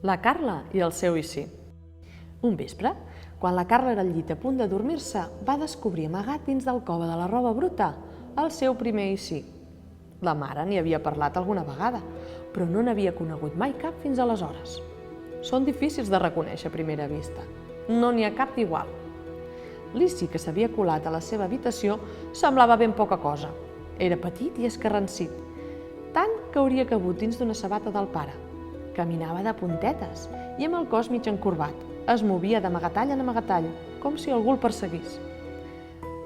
La Carla i el seu i sí. Un vespre, quan la Carla era al llit a punt de dormir-se, va descobrir amagat dins del cove de la roba bruta el seu primer i sí. La mare n'hi havia parlat alguna vegada, però no n'havia conegut mai cap fins aleshores. Són difícils de reconèixer a primera vista. No n'hi ha cap d'igual. L'Issi, que s'havia colat a la seva habitació, semblava ben poca cosa. Era petit i escarransit, tant que hauria cabut dins d'una sabata del pare. Caminava de puntetes i amb el cos mig encorbat. Es movia d'amagatall en amagatall, com si algú el perseguís.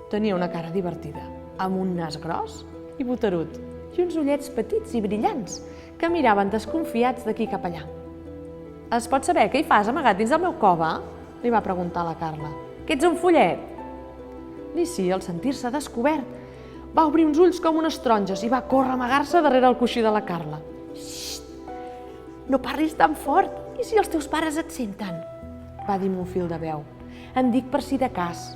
Tenia una cara divertida, amb un nas gros i boterut, i uns ullets petits i brillants que miraven desconfiats d'aquí cap allà. «Es pot saber què hi fas amagat dins del meu cove?» li va preguntar la Carla. «Que ets un follet?» L'Issi, al sentir-se descobert, va obrir uns ulls com unes taronges i va córrer a amagar-se darrere el coixí de la Carla. «Xxt! No parlis tan fort! I si els teus pares et senten?» va dir amb un fil de veu. «Em dic per si de cas.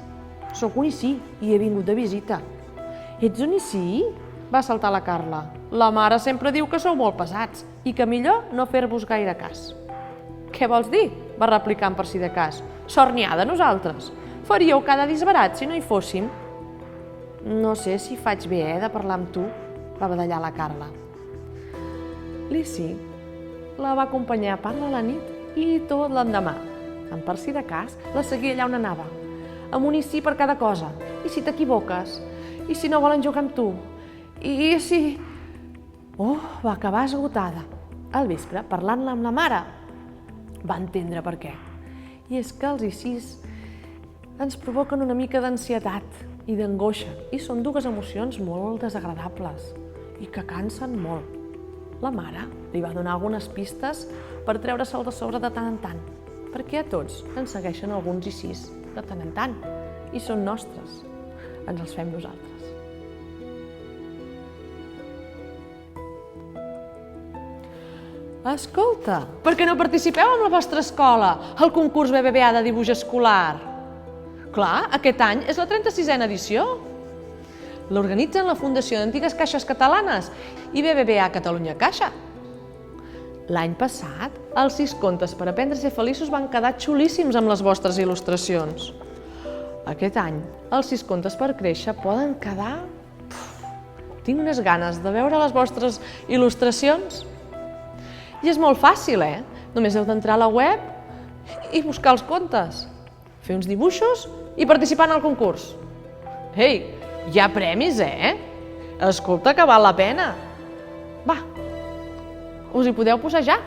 Soc un Issi i he vingut de visita». «Ets un Issi?» va saltar la Carla. «La mare sempre diu que sou molt pesats i que millor no fer-vos gaire cas». «Què vols dir?» va replicar per si de cas. «Sort n'hi ha de nosaltres. Faríeu cada disbarat si no hi fóssim». «No sé si faig bé, de parlar amb tu», va badallar la Carla. L'Issi la va acompanyar a part de la nit i tot l'endemà. En per si de cas, la seguia allà on anava, amb un Issi per cada cosa. I si t'equivoques? I si no volen jugar amb tu? I si... Oh, va acabar esgotada. Al vespre, parlant-la amb la mare, va entendre per què. I és que els Issis ens provoquen una mica d'ansietat i d'angoixa, i són dues emocions molt desagradables i que cansen molt. La mare li va donar algunes pistes per treure-se'l de sobre de tant en tant, perquè a tots ens segueixen alguns Issis de tant en tant, i són nostres. Ens els fem nosaltres. Escolta, per què no participeu amb la vostra escola al concurs BBVA de dibuix escolar? Clar, aquest any és la 36a edició. L'organitzen la Fundació d'Antigues Caixes Catalanes i BBVA Catalunya Caixa. L'any passat, els 6 contes per aprendre a ser feliços van quedar xulíssims amb les vostres il·lustracions. Aquest any, els 6 contes per créixer poden quedar... Tinc unes ganes de veure les vostres il·lustracions. I és molt fàcil, Només heu d'entrar a la web i buscar els contes, fer uns dibuixos i participar en el concurs. Ei, hi ha premis, Escolta, que val la pena. Va, us hi podeu posar ja.